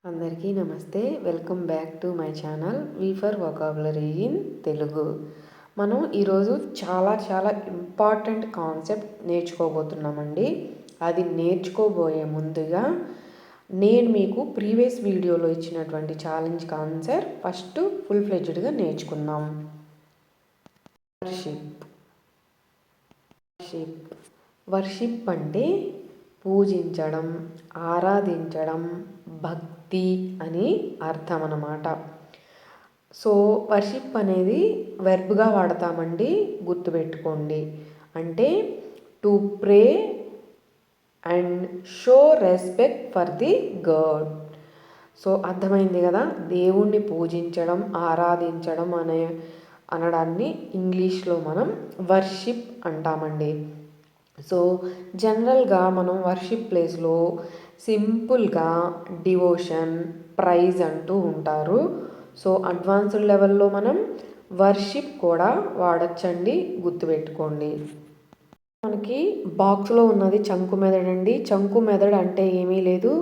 అందరికీ నమస్తే. Welcome back to my channel V for vocabulary in Telugu. మనం ఈరోజు చాలా ఇంపార్టెంట్ కాన్సెప్ట్ నేర్చుకోబోతున్నామండి. అది నేర్చుకోబోయే ముందుగా నేను మీకు ప్రీవియస్ వీడియోలో ఇచ్చినటువంటి ఛాలెంజ్కి ఆన్సర్ ఫస్ట్ ఫుల్ ఫ్లెడ్జ్డ్గా నేర్చుకుందాం. వర్షిప్ అంటే పూజించడం, ఆరాధించడం, భక్తి అని అర్థం అన్నమాట. సో వర్షిప్ అనేది వెర్బ్గా వాడతామండి, గుర్తుపెట్టుకోండి. అంటే to pray and show respect for the God. So అర్థమైంది కదా, దేవుణ్ణి పూజించడం, ఆరాధించడం అనడాన్ని ఇంగ్లీష్లో మనం వర్షిప్ అంటామండి. సో జనరల్గా మనం వర్షిప్ ప్లేస్లో సింపుల్గా డివోషన్, ప్రైజ్ అంటూ ఉంటారు. సో అడ్వాన్స్డ్ లెవెల్లో మనం వర్షిప్ కూడా వాడచ్చండి, గుర్తుపెట్టుకోండి. మనకి బాక్స్లో ఉన్నది చంకు మెదడు అండి. చంకు మెదడు అంటే ఏమీ లేదు,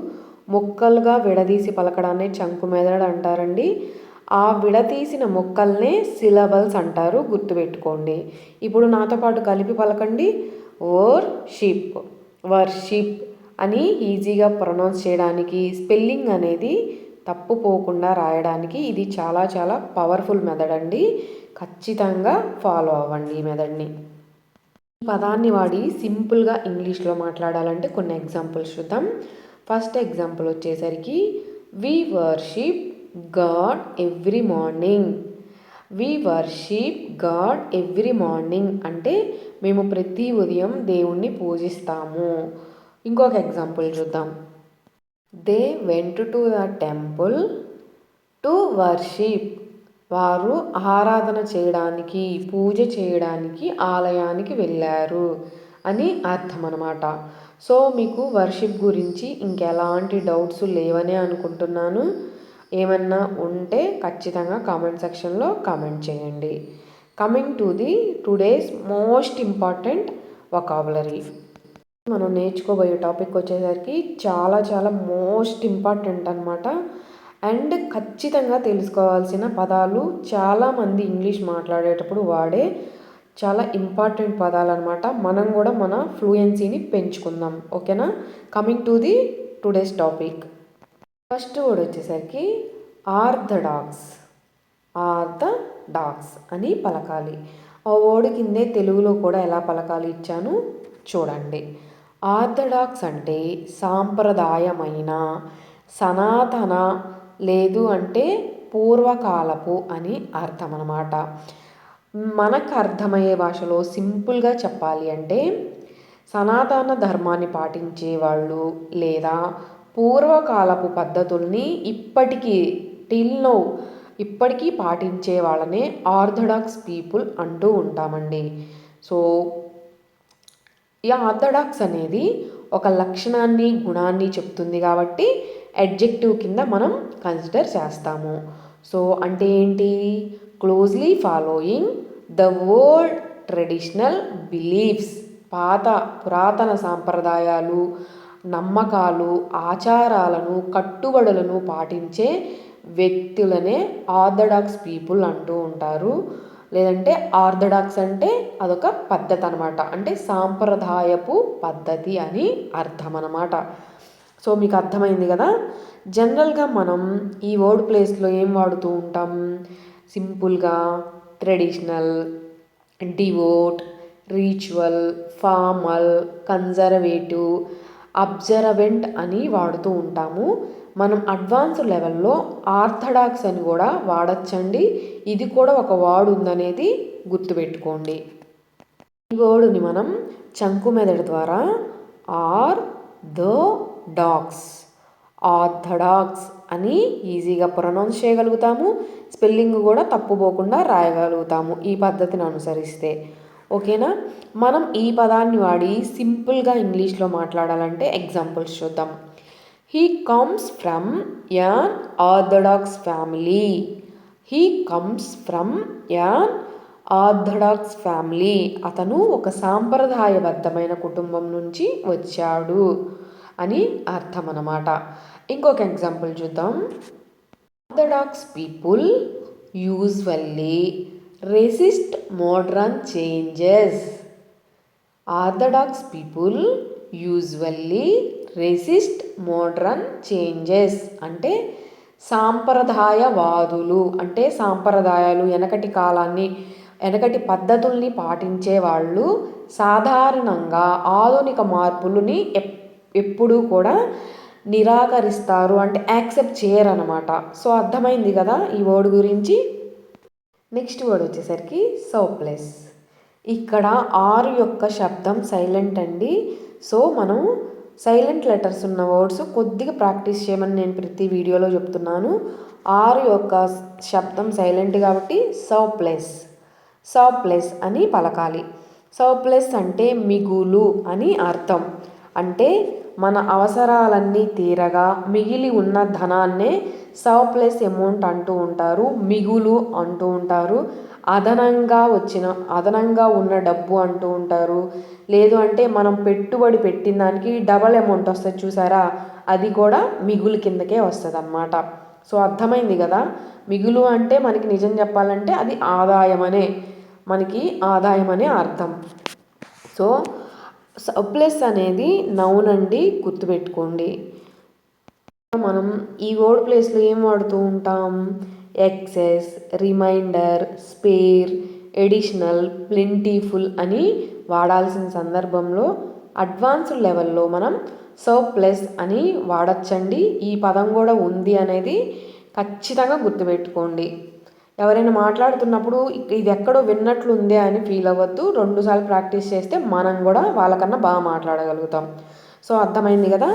మొక్కలుగా విడదీసి పలకడాన్ని చంకు మెదడు అంటారండి. ఆ విడతీసిన మొక్కల్నే సిలబల్స్ అంటారు, గుర్తుపెట్టుకోండి. ఇప్పుడు నాతో పాటు కలిపి పలకండి. వర్షిప్ అని ఈజీగా ప్రొనౌన్స్ చేయడానికి, స్పెల్లింగ్ అనేది తప్పు పోకుండా రాయడానికి ఇది చాలా పవర్ఫుల్ మెథడ్ అండి. ఖచ్చితంగా ఫాలో అవ్వండి ఈ మెథడ్ని. ఈ పదాన్ని వాడి సింపుల్గా ఇంగ్లీష్లో మాట్లాడాలంటే కొన్ని ఎగ్జాంపుల్స్ చూద్దాం. ఫస్ట్ ఎగ్జాంపుల్ వచ్చేసరికి we worship God every morning. We worship God every morning అంటే మేము ప్రతి ఉదయం దేవుణ్ణి పూజిస్తాము. ఇంకొక ఎగ్జాంపుల్ చూద్దాం. They went to the temple to worship. వారు ఆరాధన చేయడానికి, పూజ చేయడానికి ఆలయానికి వెళ్ళారు అని అర్థం అన్నమాట. సో మీకు వర్షిప్ గురించి ఇంకెలాంటి డౌట్స్ లేవనే అనుకుంటున్నాను. ఏమన్నా ఉంటే ఖచ్చితంగా కామెంట్ సెక్షన్లో కామెంట్ చేయండి. Coming to the today's most important vocabulary. మనం నేర్చుకోబోయే టాపిక్ వచ్చేసరికి చాలా మోస్ట్ ఇంపార్టెంట్ అనమాట. అండ్ ఖచ్చితంగా తెలుసుకోవాల్సిన పదాలు, చాలామంది ఇంగ్లీష్ మాట్లాడేటప్పుడు వాడే చాలా ఇంపార్టెంట్ పదాలు అనమాట. మనం కూడా మన ఫ్లూయెన్సీని పెంచుకుందాం, ఓకేనా? Coming to the today's topic. First word వచ్చేసరికి ఆర్థడాక్స్ అని పలకాలి. ఆ వర్డ్ కిందే తెలుగులో కూడా ఎలా పలకాలి ఇచ్చాను చూడండి. ఆర్థడాక్స్ అంటే సాంప్రదాయమైన, సనాతన, లేదు అంటే పూర్వకాలపు అని అర్థం అన్నమాట. మనకు అర్థమయ్యే భాషలో సింపుల్గా చెప్పాలి అంటే సనాతన ధర్మాన్ని పాటించే వాళ్ళు లేదా పూర్వకాలపు పద్ధతుల్ని ఇప్పటికీ పాటించే వాళ్ళనే ఆర్థడాక్స్ పీపుల్ అంటూ ఉంటామండి. సో ఈ ఆర్థడాక్స్ అనేది ఒక లక్షణాన్ని, గుణాన్ని చెప్తుంది కాబట్టి అడ్జెక్టివ్ కింద మనం కన్సిడర్ చేస్తాము. సో అంటే ఏంటి? Closely following the old traditional beliefs. పురాతన సాంప్రదాయాలు, నమ్మకాలు, ఆచారాలను, కట్టుబడులను పాటించే వ్యక్తులనే ఆర్థడాక్స్ పీపుల్ అంటూ ఉంటారు. లేదంటే ఆర్థడాక్స్ అంటే అదొక పద్ధతి అనమాట, అంటే సాంప్రదాయపు పద్ధతి అని అర్థం అన్నమాట. సో మీకు అర్థమైంది కదా. జనరల్గా మనం ఈ వర్డ్ ప్లేస్లో ఏం వాడుతూ ఉంటాం? సింపుల్గా traditional, devout, ritual, formal, conservative, observant అని వాడుతూ ఉంటాము. మనం అడ్వాన్స్ లెవెల్లో ఆర్థడాక్స్ అని కూడా వాడచ్చండి. ఇది కూడా ఒక వర్డ్ ఉందనేది గుర్తుపెట్టుకోండి. ఈ వర్డ్ని మనం చంకు మెదడు ద్వారా ఆర్థడాక్స్ అని ఈజీగా ప్రొనౌన్స్ చేయగలుగుతాము. స్పెల్లింగ్ కూడా తప్పుపోకుండా రాయగలుగుతాము ఈ పద్ధతిని అనుసరిస్తే, ఓకేనా? మనం ఈ పదాన్ని వాడి సింపుల్గా ఇంగ్లీష్లో మాట్లాడాలంటే ఎగ్జాంపుల్స్ చూద్దాం. He comes from an orthodox family. అతను ఒక సాంప్రదాయబద్ధమైన కుటుంబం నుంచి వచ్చాడు అని అర్థం అన్నమాట. ఇంకొక ఎగ్జాంపుల్ చూద్దాం. Orthodox people usually resist modern changes. Orthodox people usually resist modern changes అంటే సాంప్రదాయవాదులు అంటే సాంప్రదాయాలు వెనకటి పద్ధతుల్ని పాటించే వాళ్ళు సాధారణంగా ఆధునిక మార్పులని ఎప్పుడూ కూడా నిరాకరిస్తారు అంటే యాక్సెప్ట్ చేయరనమాట. సో అర్థమైంది కదా ఈ వర్డ్ గురించి. నెక్స్ట్ వర్డ్ వచ్చేసరికి సర్ప్లస్. ఇక్కడ ఆర్ యొక్క శబ్దం సైలెంట్ అండి. సో మనం సైలెంట్ లెటర్స్ ఉన్న వర్డ్స్ కొద్దిగా ప్రాక్టీస్ చేయమని నేను ప్రతి వీడియోలో చెప్తున్నాను. ఆర్ యొక్క శబ్దం సైలెంట్ కాబట్టి సర్ప్లస్ అని పలకాలి. సర్ప్లస్ అంటే మిగులు అని అర్థం. అంటే మన అవసరాలన్నీ తీరగా మిగిలి ఉన్న ధనాన్నే సర్ప్లస్ అమౌంట్ అంటూ ఉంటారు, మిగులు అంటూ ఉంటారు, అదనంగా ఉన్న డబ్బు అంటూ ఉంటారు. లేదు అంటే మనం పెట్టుబడి పెట్టిన దానికి డబల్ అమౌంట్ వస్తుంది చూసారా, అది కూడా మిగులు కిందకే వస్తుంది అన్నమాట. సో అర్థమైంది కదా. మిగులు అంటే మనకి నిజం చెప్పాలంటే అది మనకి ఆదాయం అనే అర్థం. సో సర్ప్లస్ అనేది నౌన్ అండి, గుర్తుపెట్టుకోండి. మనం ఈ వర్డ్ ప్లేస్లో ఏం వాడుతూ ఉంటాం? ఎక్సెస్, రిమైండర్, స్పేర్, ఎడిషనల్, ప్లెంటీఫుల్ అని వాడాల్సిన సందర్భంలో అడ్వాన్స్డ్ లెవెల్లో మనం సర్ప్లస్ అని వాడచ్చండి. ఈ పదం కూడా ఉంది అనేది ఖచ్చితంగా గుర్తుపెట్టుకోండి. ఎవరైనా మాట్లాడుతున్నప్పుడు ఇది ఎక్కడో విన్నట్లుందే అని ఫీల్ అవ్వద్దు. 2 సార్లు ప్రాక్టీస్ చేస్తే మనం కూడా వాళ్ళకన్నా బాగా మాట్లాడగలుగుతాం. సో అర్థమైంది కదా.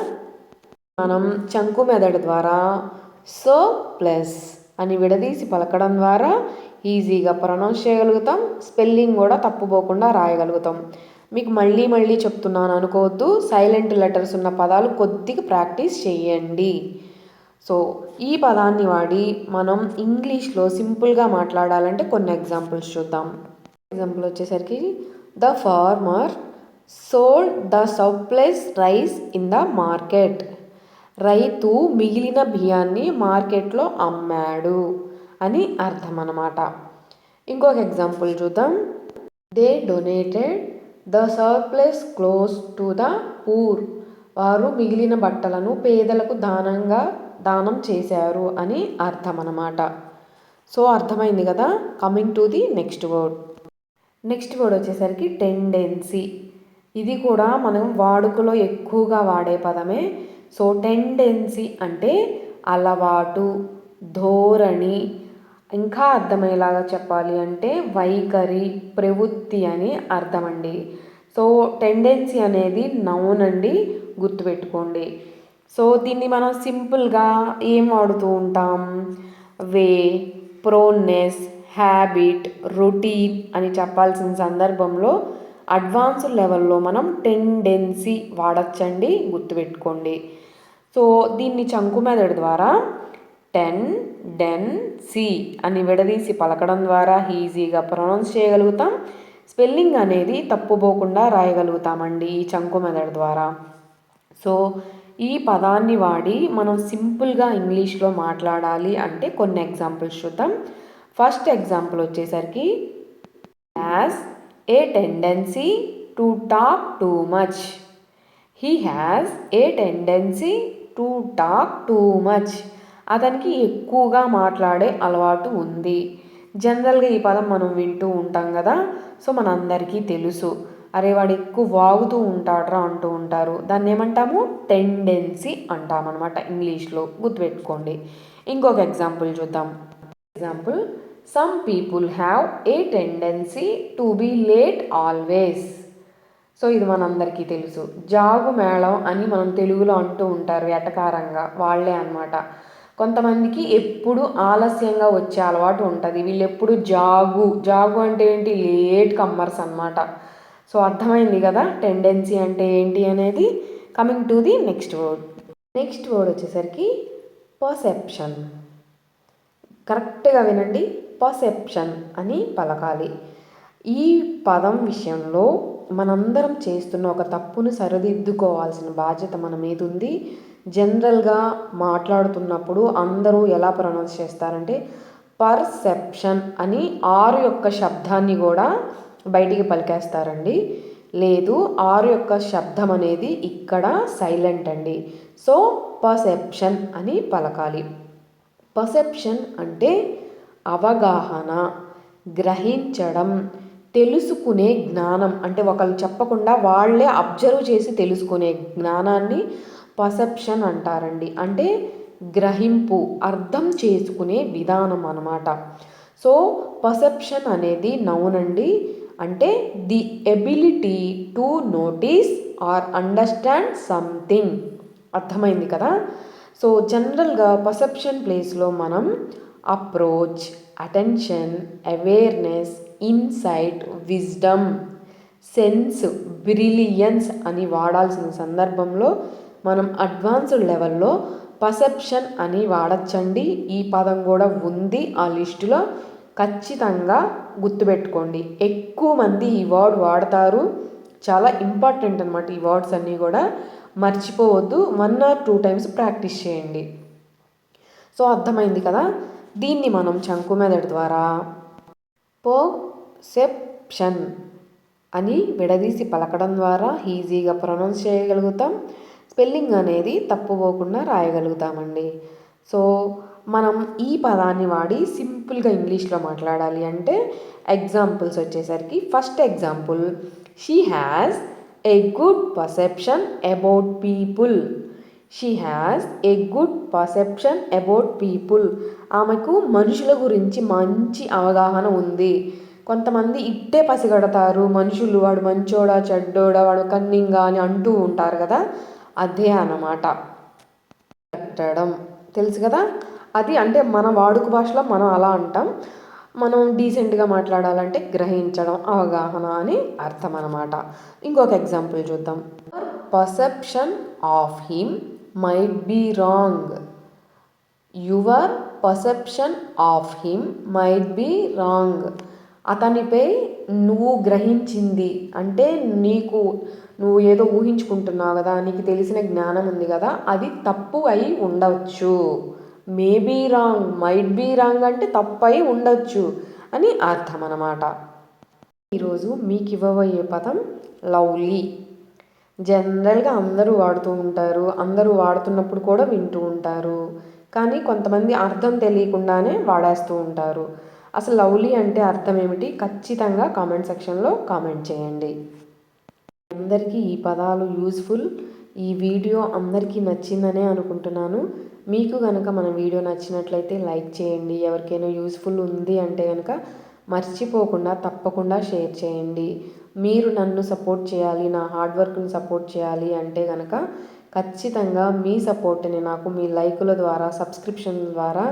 మనం చంకు మెదడు ద్వారా సర్ప్లస్ అని విడదీసి పలకడం ద్వారా ఈజీగా ప్రొనౌన్స్ చేయగలుగుతాం. స్పెల్లింగ్ కూడా తప్పుపోకుండా రాయగలుగుతాం. మీకు మళ్ళీ చెప్తున్నాను అనుకోవద్దు. సైలెంట్ లెటర్స్ ఉన్న పదాలు కొద్దిగా ప్రాక్టీస్ చేయండి. సో ఈ పదాన్ని వాడి మనం ఇంగ్లీష్లో సింపుల్గా మాట్లాడాలంటే కొన్ని ఎగ్జాంపుల్స్ చూద్దాం. ఎగ్జాంపుల్ వచ్చేసరికి the farmer sold the surplus rice in the market. రైతు మిగిలిన బియ్యాన్ని మార్కెట్లో అమ్మాడు అని అర్థం అన్నమాట. ఇంకొక ఎగ్జాంపుల్ చూద్దాం. They donated the surplus clothes to the poor. వారు మిగిలిన బట్టలను పేదలకు దానం చేశారు అని అర్థం అన్నమాట. సో అర్థమైంది కదా. Coming to the next word వచ్చేసరికి టెండెన్సీ. ఇది కూడా మనం వాడుకలో ఎక్కువగా వాడే పదమే. సో టెండెన్సీ అంటే అలవాటు, ధోరణి, ఇంకా అర్థమయ్యేలాగా చెప్పాలి అంటే వైఖరి, ప్రవృత్తి అని అర్థం అండి. సో టెండెన్సీ అనేది నౌన్ అండి, గుర్తుపెట్టుకోండి. సో దీన్ని మనం సింపుల్గా ఏం వాడుతూ ఉంటాం? వే, ప్రోనెస్, హ్యాబిట్, రొటీన్ అని చెప్పాల్సిన సందర్భంలో అడ్వాన్స్డ్ లెవెల్లో మనం టెండెన్సీ వాడచ్చండి, గుర్తుపెట్టుకోండి. సో దీన్ని చంకు మెదడు ద్వారా టెండెన్సీ అని విడదీసి పలకడం ద్వారా ఈజీగా ప్రొనౌన్స్ చేయగలుగుతాం. స్పెల్లింగ్ అనేది తప్పుపోకుండా రాయగలుగుతామండి ఈ చంకు మెదడు ద్వారా. సో ఈ పదాన్ని వాడి మనం సింపుల్గా ఇంగ్లీష్లో మాట్లాడాలి అంటే కొన్ని ఎగ్జాంపుల్స్ చూద్దాం. ఫస్ట్ ఎగ్జాంపుల్ వచ్చేసరికి has a tendency to talk too much. He has a tendency to talk too much. అతనికి ఎక్కువగా మాట్లాడే అలవాటు ఉంది. జనరల్గా ఈ పదం మనం వింటూ ఉంటాం కదా. సో మనందరికీ తెలుసు, అరే వాడు ఎక్కువ వాగుతూ ఉంటాడ్రా అంటూ ఉంటారు. దాన్ని ఏమంటాము? టెండెన్సీ అంటామన్నమాట ఇంగ్లీష్లో, గుర్తుపెట్టుకోండి. ఇంకొక ఎగ్జాంపుల్ చూద్దాం. Example, some people have a tendency to be late always. So ఇది మనందరికీ తెలుసు. జాగు మేళం అని మనం తెలుగులో అంటూ ఉంటారు ఎటకారంగా, వాళ్ళే అన్నమాట. కొంతమందికి ఎప్పుడు ఆలస్యంగా వచ్చే అలవాటు ఉంటుంది. వీళ్ళు ఎప్పుడు జాగు అంటే ఏంటి? లేట్ కమ్మర్స్ అన్నమాట. సో అర్థమైంది కదా టెండెన్సీ అంటే ఏంటి అనేది. Coming to the next word వచ్చేసరికి పర్సెప్షన్. కరెక్ట్గా వినండి, పర్సెప్షన్ అని పలకాలి. ఈ పదం విషయంలో మనందరం చేస్తున్న ఒక తప్పును సరిదిద్దుకోవాల్సిన బాధ్యత మన మీద ఉంది. జనరల్గా మాట్లాడుతున్నప్పుడు అందరూ ఎలా ప్రొనౌన్స్ చేస్తారంటే పర్సెప్షన్ అని ఆరు యొక్క శబ్దాన్ని కూడా బయటికి పలికేస్తారండి. లేదు, ఆరు యొక్క శబ్దం అనేది ఇక్కడ సైలెంట్ అండి. సో పర్సెప్షన్ అని పలకాలి. పర్సెప్షన్ అంటే అవగాహన, గ్రహించడం, తెలుసుకునే జ్ఞానం. అంటే ఒకళ్ళు చెప్పకుండా వాళ్ళే అబ్జర్వ్ చేసి తెలుసుకునే జ్ఞానాన్ని పర్సెప్షన్ అంటారండి. అంటే గ్రహింపు, అర్థం చేసుకునే విధానం అన్నమాట. సో పర్సెప్షన్ అనేది నౌన్ అండి. అంటే the ability to notice are understand something. అర్థమైంది కదా. సో జనరల్గా పర్సెప్షన్ ప్లేస్లో మనం approach, attention, awareness, insight, wisdom, sense, brilliance అని వాడాల్సిన సందర్భంలో మనం అడ్వాన్స్డ్ లెవెల్లో పర్సెప్షన్ అని వాడచ్చండి. ఈ పదం కూడా ఉంది ఆ లిస్టులో, ఖచ్చితంగా గుర్తుపెట్టుకోండి. ఎక్కువ మంది ఈ వర్డ్ వాడతారు, చాలా ఇంపార్టెంట్ అనమాట. ఈ వర్డ్స్ అన్నీ కూడా మర్చిపోవద్దు. 1 or 2 times ప్రాక్టీస్ చేయండి. సో అర్థమైంది కదా. దీన్ని మనం చంకు మెథడ్ ద్వారా పర్సెప్షన్ అని విడదీసి పలకడం ద్వారా ఈజీగా ప్రొనౌన్స్ చేయగలుగుతాం. స్పెల్లింగ్ అనేది తప్పుపోకుండా రాయగలుగుతామండి. సో మనం ఈ పదాన్ని వాడి సింపుల్గా ఇంగ్లీష్లో మాట్లాడాలి అంటే ఎగ్జాంపుల్స్ వచ్చేసరికి, first example, she has a good perception about people. She has a good perception about people. ఆమెకు మనుషుల గురించి మంచి అవగాహన ఉంది. కొంతమంది ఇట్టే పసిగడతారు మనుషులు, వాడు మంచోడా చెడ్డోడా, వాడు కన్నింగా అని అంటూ ఉంటారు కదా, అదే అన్నమాట. పెట్టడం తెలుసు కదా. అది అంటే మన వాడుక భాషలో మనం అలా అంటాం. మనం డీసెంట్గా మాట్లాడాలంటే గ్రహించడం, అవగాహన అని అర్థం అన్నమాట. ఇంకొక ఎగ్జాంపుల్ చూద్దాం. Perception of him might be wrong. Your perception of him might be wrong. అతనిపై నువ్వు గ్రహించింది అంటే నువ్వు ఏదో ఊహించుకుంటున్నావు కదా, నీకు తెలిసిన జ్ఞానం ఉంది కదా, అది తప్పు అయి ఉండవచ్చు. Maybe wrong, might be wrong అంటే తప్పు అయి ఉండొచ్చు అని అర్థం అన్నమాట. ఈరోజు మీకు ఇవ్వబోయే పదం లవ్లీ. జనరల్గా అందరూ వాడుతూ ఉంటారు, అందరూ వాడుతున్నప్పుడు కూడా వింటూ ఉంటారు. కానీ కొంతమంది అర్థం తెలియకుండానే వాడేస్తూ ఉంటారు. అసలు లవ్లీ అంటే అర్థం ఏమిటి, ఖచ్చితంగా కామెంట్ సెక్షన్లో కామెంట్ చేయండి. అందరికీ ఈ పదాలు యూజ్ఫుల్. ఈ వీడియో అందరికీ నచ్చిందనే అనుకుంటున్నాను. మీకు కనుక మన వీడియో నచ్చినట్లయితే లైక్ చేయండి. ఎవరికైనా యూజ్ఫుల్ ఉంది అంటే కనుక మర్చిపోకుండా తప్పకుండా షేర్ చేయండి. మీరు నన్ను సపోర్ట్ చేయాలి, నా హార్డ్ వర్క్ని సపోర్ట్ చేయాలి అంటే కనుక ఖచ్చితంగా మీ సపోర్ట్ని నాకు మీ లైకుల ద్వారా, సబ్స్క్రిప్షన్ ద్వారా,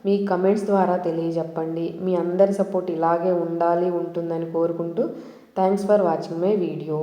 మీ కమెంట్స్ ద్వారా తెలియజెప్పండి. మీ అందరి సపోర్ట్ ఇలాగే ఉండాలి, ఉంటుందని కోరుకుంటూ thanks for watching my video.